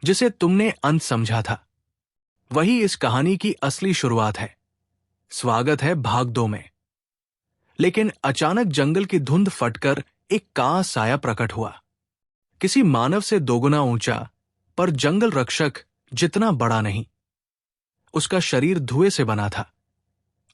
जिसे तुमने अंत समझा था, वही इस कहानी की असली शुरुआत है। स्वागत है भाग 2 में। लेकिन अचानक जंगल की धुंध फटकर एक काला साया प्रकट हुआ, किसी मानव से दोगुना ऊंचा, पर जंगल रक्षक जितना बड़ा नहीं। उसका शरीर धुएं से बना था,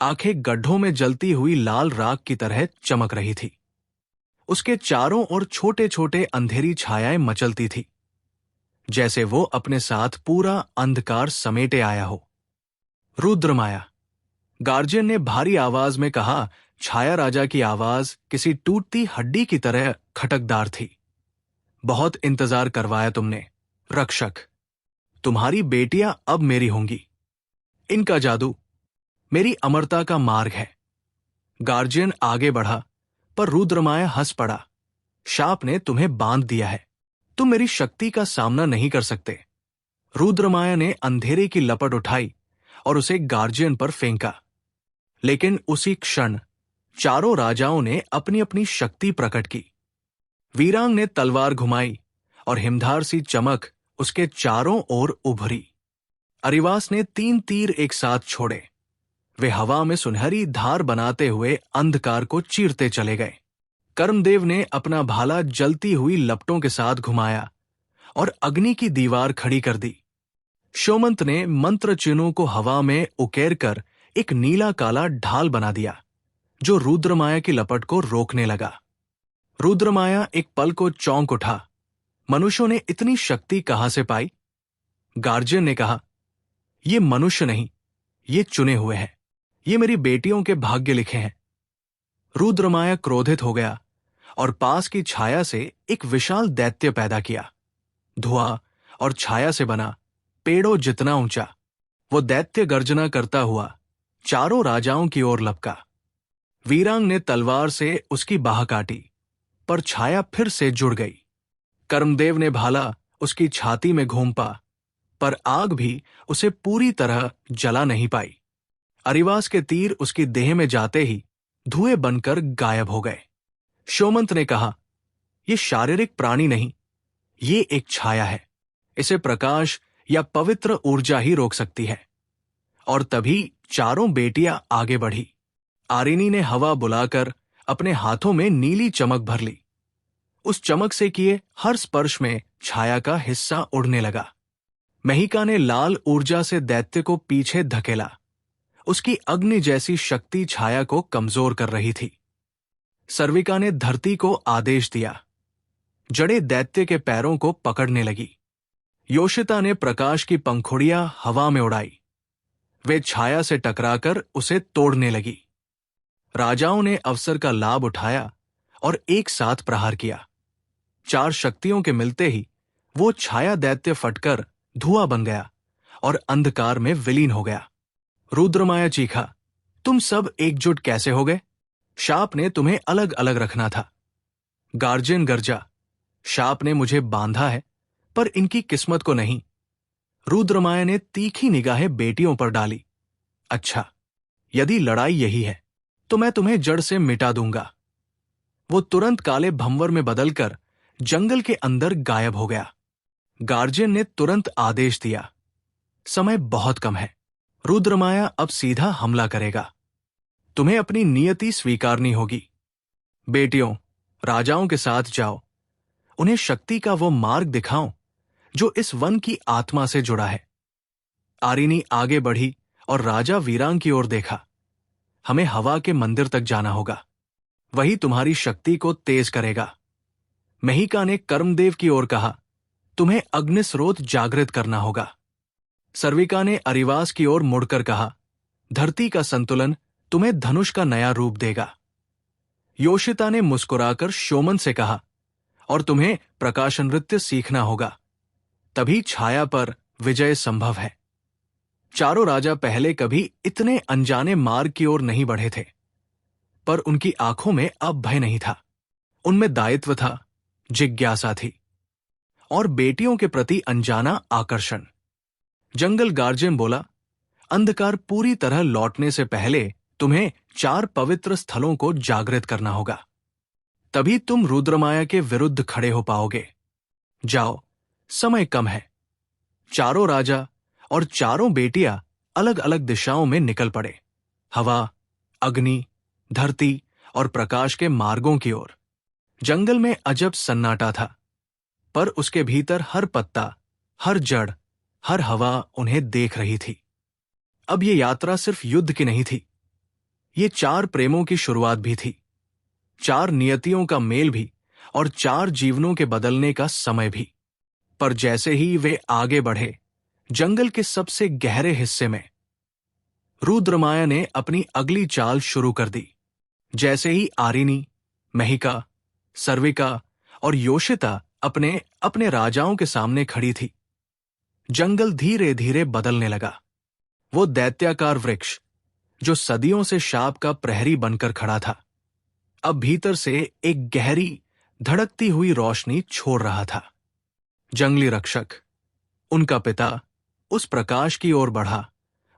आंखें गड्ढों में जलती हुई लाल राख की तरह चमक रही थी। उसके चारों ओर छोटे छोटे अंधेरी छायाएं मचलती थी, जैसे वो अपने साथ पूरा अंधकार समेटे आया हो। रुद्रमाया, गार्जियन ने भारी आवाज में कहा। छाया राजा की आवाज किसी टूटती हड्डी की तरह खटकदार थी। बहुत इंतजार करवाया तुमने, रक्षक। तुम्हारी बेटियां अब मेरी होंगी। इनका जादू मेरी अमरता का मार्ग है। गार्जियन आगे बढ़ा, पर रुद्रमाया हंस पड़ा। शाप ने तुम्हें बांध दिया है, तुम मेरी शक्ति का सामना नहीं कर सकते। रुद्रमाया ने अंधेरे की लपट उठाई और उसे गार्जियन पर फेंका। लेकिन उसी क्षण चारों राजाओं ने अपनी अपनी शक्ति प्रकट की। वीरांग ने तलवार घुमाई और हिमधार सी चमक उसके चारों ओर उभरी। अरिवास ने 3 तीर एक साथ छोड़े। वे हवा में सुनहरी धार बनाते हुए अंधकार को चीरते चले गए। कर्मदेव ने अपना भाला जलती हुई लपटों के साथ घुमाया और अग्नि की दीवार खड़ी कर दी। शोमंत ने मंत्र चिन्हों को हवा में उकेर कर एक नीला काला ढाल बना दिया, जो रुद्रमाया की लपट को रोकने लगा। रुद्रमाया एक पल को चौंक उठा। मनुष्यों ने इतनी शक्ति कहां से पाई? गार्जियन ने कहा, ये मनुष्य नहीं, ये चुने हुए हैं। ये मेरी बेटियों के भाग्य लिखे हैं। रुद्रमाया क्रोधित हो गया और पास की छाया से एक विशाल दैत्य पैदा किया। धुआं और छाया से बना, पेड़ों जितना ऊंचा। वो दैत्य गर्जना करता हुआ चारों राजाओं की ओर लपका। वीरांग ने तलवार से उसकी बाह काटी, पर छाया फिर से जुड़ गई। कर्मदेव ने भाला उसकी छाती में घूंपा, पर आग भी उसे पूरी तरह जला नहीं पाई। अरिवास के तीर उसकी देह में जाते ही धुएं बनकर गायब हो गए। शोमंत ने कहा, यह शारीरिक प्राणी नहीं, ये एक छाया है। इसे प्रकाश या पवित्र ऊर्जा ही रोक सकती है। और तभी चारों बेटियां आगे बढ़ी। आरिनी ने हवा बुलाकर अपने हाथों में नीली चमक भर ली। उस चमक से किए हर स्पर्श में छाया का हिस्सा उड़ने लगा। महिका ने लाल ऊर्जा से दैत्य को पीछे धकेला। उसकी अग्नि जैसी शक्ति छाया को कमजोर कर रही थी। सर्विका ने धरती को आदेश दिया। जड़ें दैत्य के पैरों को पकड़ने लगी। योशिता ने प्रकाश की पंखुड़ियां हवा में उड़ाई। वे छाया से टकराकर उसे तोड़ने लगी। राजाओं ने अवसर का लाभ उठाया और एक साथ प्रहार किया। 4 शक्तियों के मिलते ही वो छाया दैत्य फटकर धुआं बन गया और अंधकार में विलीन हो गया। रुद्रमाया चीखा, तुम सब एकजुट कैसे हो गए? शाप ने तुम्हें अलग अलग रखना था। गार्जियन गरजा, शाप ने मुझे बांधा है, पर इनकी किस्मत को नहीं। रुद्रमाया ने तीखी निगाहें बेटियों पर डाली। अच्छा, यदि लड़ाई यही है, तो मैं तुम्हें जड़ से मिटा दूंगा। वो तुरंत काले भंवर में बदलकर जंगल के अंदर गायब हो गया। गार्जियन ने तुरंत आदेश दिया, समय बहुत कम है। रुद्रमाया अब सीधा हमला करेगा। तुम्हें अपनी नियति स्वीकारनी होगी। बेटियों, राजाओं के साथ जाओ। उन्हें शक्ति का वो मार्ग दिखाओ जो इस वन की आत्मा से जुड़ा है। आरिनी आगे बढ़ी और राजा वीरांग की ओर देखा। हमें हवा के मंदिर तक जाना होगा, वही तुम्हारी शक्ति को तेज करेगा। महिका ने कर्मदेव की ओर कहा, तुम्हें अग्निस्रोत जागृत करना होगा। सर्विका ने अरिवास की ओर मुड़कर कहा, धरती का संतुलन तुम्हें धनुष का नया रूप देगा। योशिता ने मुस्कुराकर शोमन से कहा, और तुम्हें प्रकाश नृत्य सीखना होगा, तभी छाया पर विजय संभव है। चारों राजा पहले कभी इतने अनजाने मार्ग की ओर नहीं बढ़े थे, पर उनकी आंखों में अब भय नहीं था। उनमें दायित्व था, जिज्ञासा थी, और बेटियों के प्रति अनजाना आकर्षण। जंगल गार्जियन बोला, अंधकार पूरी तरह लौटने से पहले तुम्हें 4 पवित्र स्थलों को जागृत करना होगा, तभी तुम रुद्रमाया के विरुद्ध खड़े हो पाओगे। जाओ, समय कम है। चारों राजा और चारों बेटियां अलग अलग दिशाओं में निकल पड़े, हवा, अग्नि, धरती और प्रकाश के मार्गों की ओर। जंगल में अजब सन्नाटा था, पर उसके भीतर हर पत्ता, हर जड़, हर हवा उन्हें देख रही थी। अब ये यात्रा सिर्फ युद्ध की नहीं थी, ये चार प्रेमों की शुरुआत भी थी, चार नियतियों का मेल भी, और चार जीवनों के बदलने का समय भी। पर जैसे ही वे आगे बढ़े, जंगल के सबसे गहरे हिस्से में रुद्रमाया ने अपनी अगली चाल शुरू कर दी। जैसे ही आरिनी, महिका, सर्विका और योशिता अपने अपने राजाओं के सामने खड़ी थी, जंगल धीरे धीरे बदलने लगा। वो दैत्याकार वृक्ष, जो सदियों से शाप का प्रहरी बनकर खड़ा था, अब भीतर से एक गहरी, धड़कती हुई रोशनी छोड़ रहा था। जंगली रक्षक, उनका पिता, उस प्रकाश की ओर बढ़ा,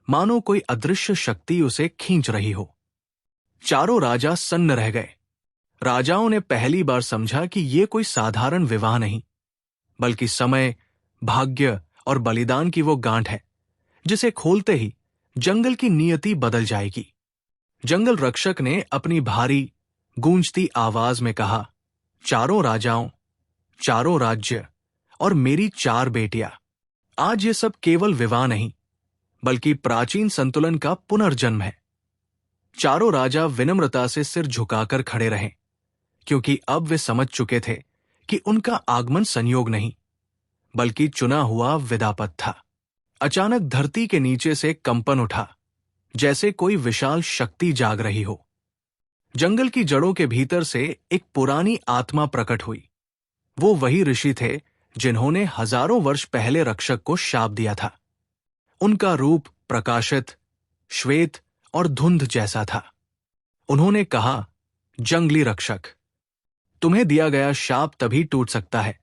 मानो कोई अदृश्य शक्ति उसे खींच रही हो। चारों राजा सन्न रह गए। राजाओं ने पहली बार समझा कि ये कोई साधारण विवाह नहीं, बल्कि समय, भाग्य और बलिदान की वो गांठ है जिसे खोलते ही जंगल की नियति बदल जाएगी। जंगल रक्षक ने अपनी भारी, गूंजती आवाज में कहा, चारों राजाओं, चारों राज्य और मेरी चार बेटियां, आज ये सब केवल विवाह नहीं, बल्कि प्राचीन संतुलन का पुनर्जन्म है। चारों राजा विनम्रता से सिर झुकाकर खड़े रहे, क्योंकि अब वे समझ चुके थे कि उनका आगमन संयोग नहीं, बल्कि चुना हुआ विदापद था। अचानक धरती के नीचे से कंपन उठा, जैसे कोई विशाल शक्ति जाग रही हो। जंगल की जड़ों के भीतर से एक पुरानी आत्मा प्रकट हुई। वो वही ऋषि थे जिन्होंने हजारों वर्ष पहले रक्षक को शाप दिया था। उनका रूप प्रकाशित, श्वेत और धुंध जैसा था। उन्होंने कहा, जंगली रक्षक, तुम्हें दिया गया शाप तभी टूट सकता है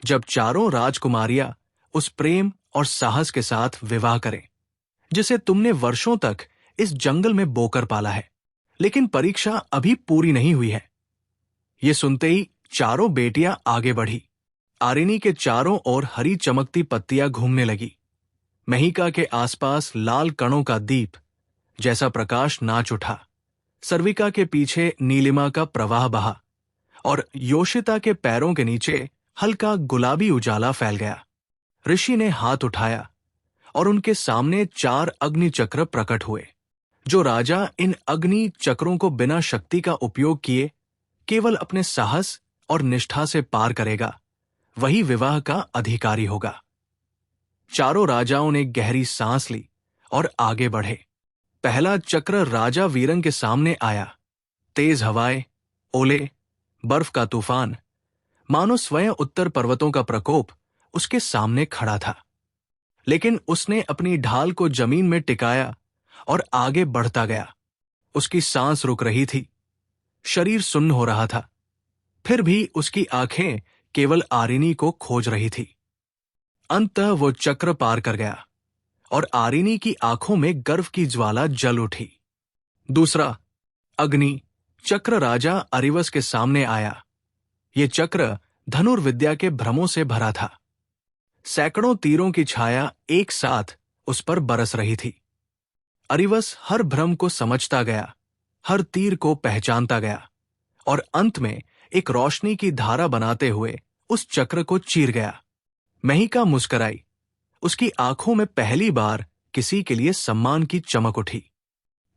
जब चारों राजकुमारियां उस प्रेम और साहस के साथ विवाह करें जिसे तुमने वर्षों तक इस जंगल में बोकर पाला है। लेकिन परीक्षा अभी पूरी नहीं हुई है। ये सुनते ही चारों बेटियां आगे बढ़ी। आरिनी के चारों ओर हरी चमकती पत्तियां घूमने लगी। महिका के आसपास लाल कणों का दीप जैसा प्रकाश नाच उठा। सर्विका के पीछे नीलिमा का प्रवाह बहा और योशिता के पैरों के नीचे हल्का गुलाबी उजाला फैल गया। ऋषि ने हाथ उठाया और उनके सामने चार अग्नि चक्र प्रकट हुए। जो राजा इन अग्नि चक्रों को बिना शक्ति का उपयोग किए केवल अपने साहस और निष्ठा से पार करेगा, वही विवाह का अधिकारी होगा। चारों राजाओं ने गहरी सांस ली और आगे बढ़े। पहला चक्र राजा वीरंग के सामने आया। तेज हवाएं, ओले, बर्फ का तूफान, मानो स्वयं उत्तर पर्वतों का प्रकोप उसके सामने खड़ा था। लेकिन उसने अपनी ढाल को जमीन में टिकाया और आगे बढ़ता गया। उसकी सांस रुक रही थी, शरीर सुन्न हो रहा था, फिर भी उसकी आंखें केवल आरिनी को खोज रही थी। अंततः वो चक्र पार कर गया और आरिनी की आंखों में गर्व की ज्वाला जल उठी। दूसरा अग्नि चक्र राजा अरिवस के सामने आया। ये चक्र धनुर्विद्या के भ्रमों से भरा था। सैकड़ों तीरों की छाया एक साथ उस पर बरस रही थी। अरिवस हर भ्रम को समझता गया, हर तीर को पहचानता गया और अंत में एक रोशनी की धारा बनाते हुए उस चक्र को चीर गया। महिका मुस्कराई। उसकी आंखों में पहली बार किसी के लिए सम्मान की चमक उठी।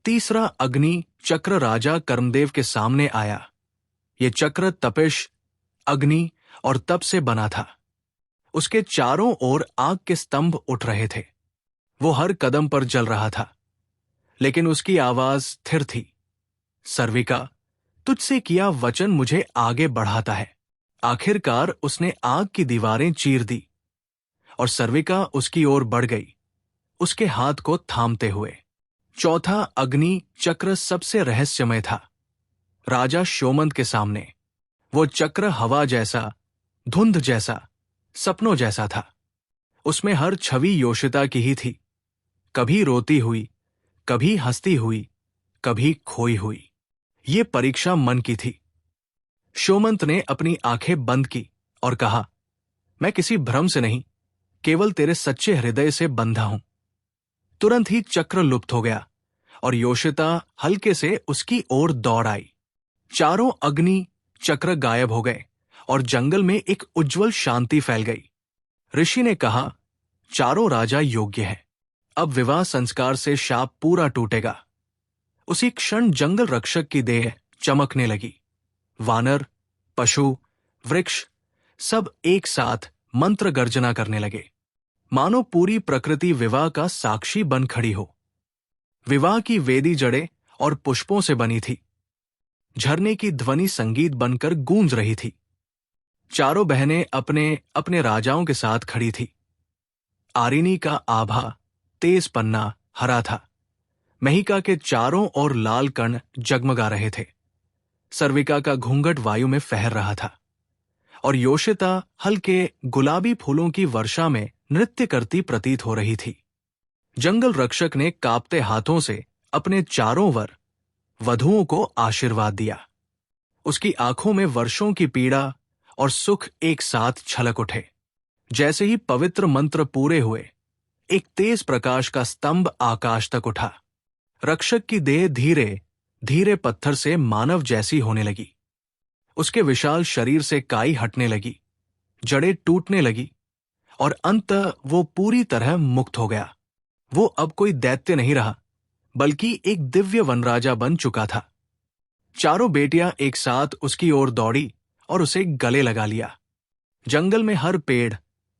तीसरा अग्नि चक्र राजा कर्मदेव के सामने आया। ये चक्र तपिश, अग्नि और तप से बना था। उसके चारों ओर आग के स्तंभ उठ रहे थे। वो हर कदम पर जल रहा था, लेकिन उसकी आवाज स्थिर थी। सर्विका, तुझसे किया वचन मुझे आगे बढ़ाता है। आखिरकार उसने आग की दीवारें चीर दी और सर्विका उसकी ओर बढ़ गई, उसके हाथ को थामते हुए। चौथा अग्नि चक्र सबसे रहस्यमय था। राजा शोमंत के सामने वो चक्र हवा जैसा, धुंध जैसा, सपनों जैसा था। उसमें हर छवि योशिता की ही थी, कभी रोती हुई, कभी हंसती हुई, कभी खोई हुई। ये परीक्षा मन की थी। शोमंत ने अपनी आंखें बंद की और कहा, मैं किसी भ्रम से नहीं, केवल तेरे सच्चे हृदय से बंधा हूं। तुरंत ही चक्र लुप्त हो गया और योशिता हल्के से उसकी ओर दौड़ आई। चारों अग्नि चक्र गायब हो गए और जंगल में एक उज्जवल शांति फैल गई। ऋषि ने कहा, चारों राजा योग्य हैं। अब विवाह संस्कार से शाप पूरा टूटेगा। उसी क्षण जंगल रक्षक की देह चमकने लगी। वानर, पशु, वृक्ष सब एक साथ मंत्र गर्जना करने लगे, मानो पूरी प्रकृति विवाह का साक्षी बन खड़ी हो। विवाह की वेदी जड़े और पुष्पों से बनी थी। झरने की ध्वनि संगीत बनकर गूंज रही थी। चारों बहनें अपने अपने राजाओं के साथ खड़ी थी। आरिनी का आभा तेज पन्ना हरा था। महिका के चारों ओर लाल कण जगमगा रहे थे। सर्विका का घूंघट वायु में फहर रहा था और योशिता हल्के गुलाबी फूलों की वर्षा में नृत्य करती प्रतीत हो रही थी। जंगल रक्षक ने कांपते हाथों से अपने चारों वर वधुओं को आशीर्वाद दिया। उसकी आंखों में वर्षों की पीड़ा और सुख एक साथ छलक उठे। जैसे ही पवित्र मंत्र पूरे हुए, एक तेज प्रकाश का स्तंभ आकाश तक उठा। रक्षक की देह धीरे धीरे पत्थर से मानव जैसी होने लगी। उसके विशाल शरीर से काई हटने लगी, जड़ें टूटने लगी और अंततः वो पूरी तरह मुक्त हो गया। वो अब कोई दैत्य नहीं रहा, बल्कि एक दिव्य वनराजा बन चुका था। चारों बेटियां एक साथ उसकी ओर दौड़ी और उसे गले लगा लिया। जंगल में हर पेड़,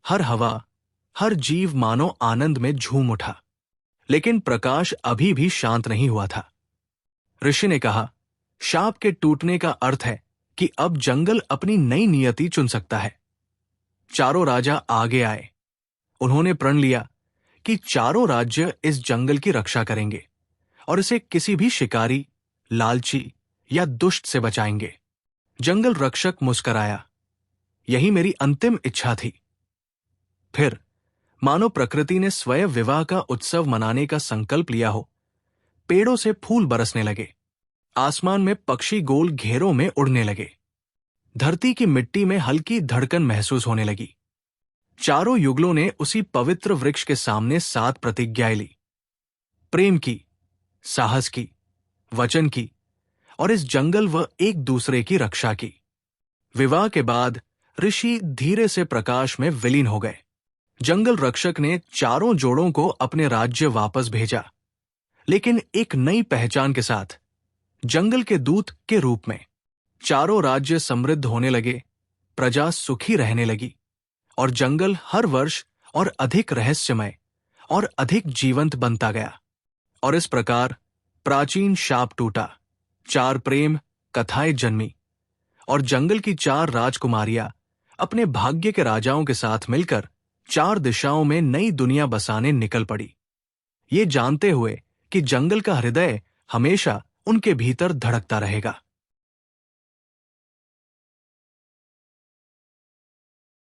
हर हवा, हर जीव मानो आनंद में झूम उठा। लेकिन प्रकाश अभी भी शांत नहीं हुआ था। ऋषि ने कहा, शाप के टूटने का अर्थ है कि अब जंगल अपनी नई नियति चुन सकता है। चारों राजा आगे आए। उन्होंने प्रण लिया कि चारों राज्य इस जंगल की रक्षा करेंगे और इसे किसी भी शिकारी, लालची या दुष्ट से बचाएंगे। जंगल रक्षक मुस्कराया, यही मेरी अंतिम इच्छा थी। फिर मानो प्रकृति ने स्वयं विवाह का उत्सव मनाने का संकल्प लिया हो, पेड़ों से फूल बरसने लगे। आसमान में पक्षी गोल घेरों में उड़ने लगे। धरती की मिट्टी में हल्की धड़कन महसूस होने लगी। चारों युगलों ने उसी पवित्र वृक्ष के सामने 7 प्रतिज्ञाएं ली, प्रेम की, साहस की, वचन की और इस जंगल व एक दूसरे की रक्षा की। विवाह के बाद ऋषि धीरे से प्रकाश में विलीन हो गए। जंगल रक्षक ने चारों जोड़ों को अपने राज्य वापस भेजा, लेकिन एक नई पहचान के साथ, जंगल के दूत के रूप में। चारों राज्य समृद्ध होने लगे, प्रजा सुखी रहने लगी और जंगल हर वर्ष और अधिक रहस्यमय और अधिक जीवंत बनता गया। और इस प्रकार प्राचीन शाप टूटा, 4 प्रेम कथाएं जन्मी और जंगल की 4 राजकुमारियां अपने भाग्य के राजाओं के साथ मिलकर 4 दिशाओं में नई दुनिया बसाने निकल पड़ी, ये जानते हुए कि जंगल का हृदय हमेशा उनके भीतर धड़कता रहेगा।